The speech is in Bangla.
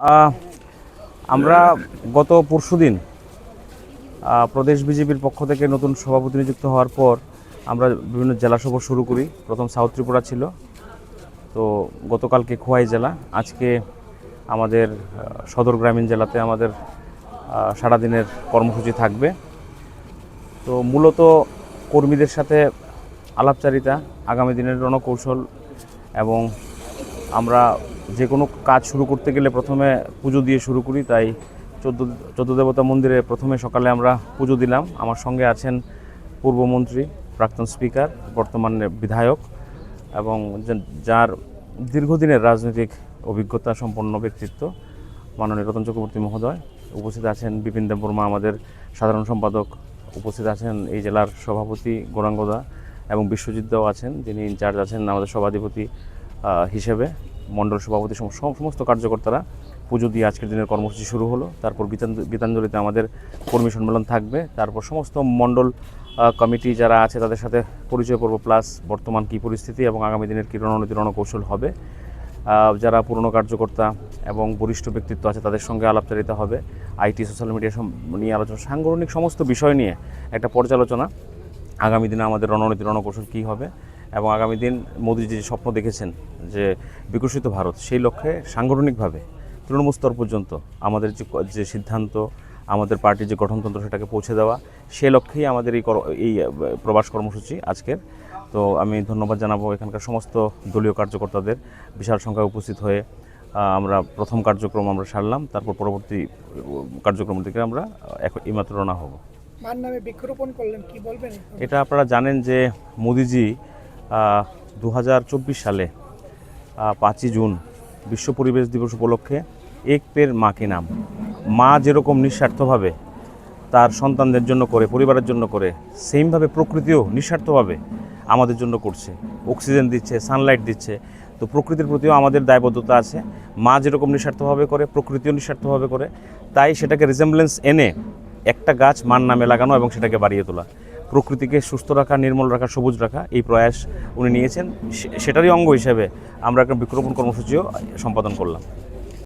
আহ, আমরা গত পরশুদিন প্রদেশ বিজেপির পক্ষ থেকে নতুন সভাপতি নিযুক্ত হওয়ার পর আমরা বিভিন্ন জেলা সফর শুরু করি। প্রথম সাউথ ত্রিপুরা ছিল, তো গতকালকে খোয়াই জেলা, আজকে আমাদের সদর গ্রামীণ জেলাতে আমাদের সারাদিনের কর্মসূচি থাকবে। তো মূলত কর্মীদের সাথে আলাপচারিতা, আগামী দিনের রণকৌশল, এবং আমরা যে কোনো কাজ শুরু করতে গেলে প্রথমে পুজো দিয়ে শুরু করি। তাই চোদ্দ দেবতা মন্দিরে প্রথমে সকালে আমরা পুজো দিলাম। আমার সঙ্গে আছেন পূর্বমন্ত্রী, প্রাক্তন স্পিকার, বর্তমানে বিধায়ক, এবং যার দীর্ঘদিনের রাজনৈতিক অভিজ্ঞতা সম্পন্ন ব্যক্তিত্ব মাননীয় রতন চক্রবর্তী মহোদয়। উপস্থিত আছেন বিপিন দেববর্মা, আমাদের সাধারণ সম্পাদক। উপস্থিত আছেন এই জেলার সভাপতি গৌরাঙ্গদা, এবং বিশ্বজিৎ দাও আছেন, যিনি ইনচার্জ আছেন আমাদের সভাধিপতি হিসেবে। মণ্ডল সভাপতি সমস্ত কার্যকর্তারা পুজো দিয়ে আজকের দিনের কর্মসূচি শুরু হলো। তারপর গীতাঞ্জলিতে আমাদের কর্মী সম্মেলন থাকবে। তারপর সমস্ত মণ্ডল কমিটি যারা আছে তাদের সাথে পরিচয় পর্ব, প্লাস বর্তমান কী পরিস্থিতি এবং আগামী দিনের কী রণনীতি রণকৌশল হবে। যারা পুরনো কার্যকর্তা এবং বরিষ্ঠ ব্যক্তিত্ব আছে তাদের সঙ্গে আলাপচারিতা হবে। আইটি, সোশ্যাল মিডিয়া নিয়ে আলোচনা, সাংগঠনিক সমস্ত বিষয় নিয়ে একটা পর্যালোচনা। আগামী দিনে আমাদের রণনীতি রণকৌশল কী হবে, এবং আগামী দিন মোদীজি যে স্বপ্ন দেখেছেন যে বিকশিত ভারত, সেই লক্ষ্যে সাংগঠনিকভাবে তৃণমূল স্তর পর্যন্ত আমাদের যে সিদ্ধান্ত, আমাদের পার্টির যে গঠনতন্ত্র, সেটাকে পৌঁছে দেওয়া, সে লক্ষ্যেই আমাদের এই প্রবাস কর্মসূচি আজকের। তো আমি ধন্যবাদ জানাবো এখানকার সমস্ত দলীয় কার্যকর্তাদের বিশাল সংখ্যায় উপস্থিত হয়ে আমরা প্রথম কার্যক্রম আমরা সারলাম। তারপর পরবর্তী কার্যক্রম থেকে আমরা এইমাত্র রওনা হব। মার নামে বৃক্ষরোপণ করলেন, কি বলবেন? এটা আপনারা জানেন যে মোদিজি 2024 সালে 5ই জুন বিশ্ব পরিবেশ দিবস উপলক্ষে এক পেড় মা কি নাম, মা যেরকম নিঃস্বার্থভাবে তার সন্তানদের জন্য করে, পরিবারের জন্য করে, সেমভাবে প্রকৃতিও নিঃস্বার্থভাবে আমাদের জন্য করছে। অক্সিজেন দিচ্ছে, সানলাইট দিচ্ছে। তো প্রকৃতির প্রতিও আমাদের দায়বদ্ধতা আছে। মা যেরকম নিঃস্বার্থভাবে করে, প্রকৃতিও নিঃস্বার্থভাবে করে। তাই সেটাকে রিজেম্বলেন্স এনে একটা গাছ মার নামে লাগানো এবং সেটাকে বাড়িয়ে তোলা, প্রকৃতিকে সুস্থ রাখা, নির্মল রাখা, সবুজ রাখা, এই প্রয়াস উনি নিয়েছেন। সেটারই অঙ্গ হিসেবে আমরা একটা বৃক্ষরোপণ কর্মসূচিও সম্পাদন করলাম।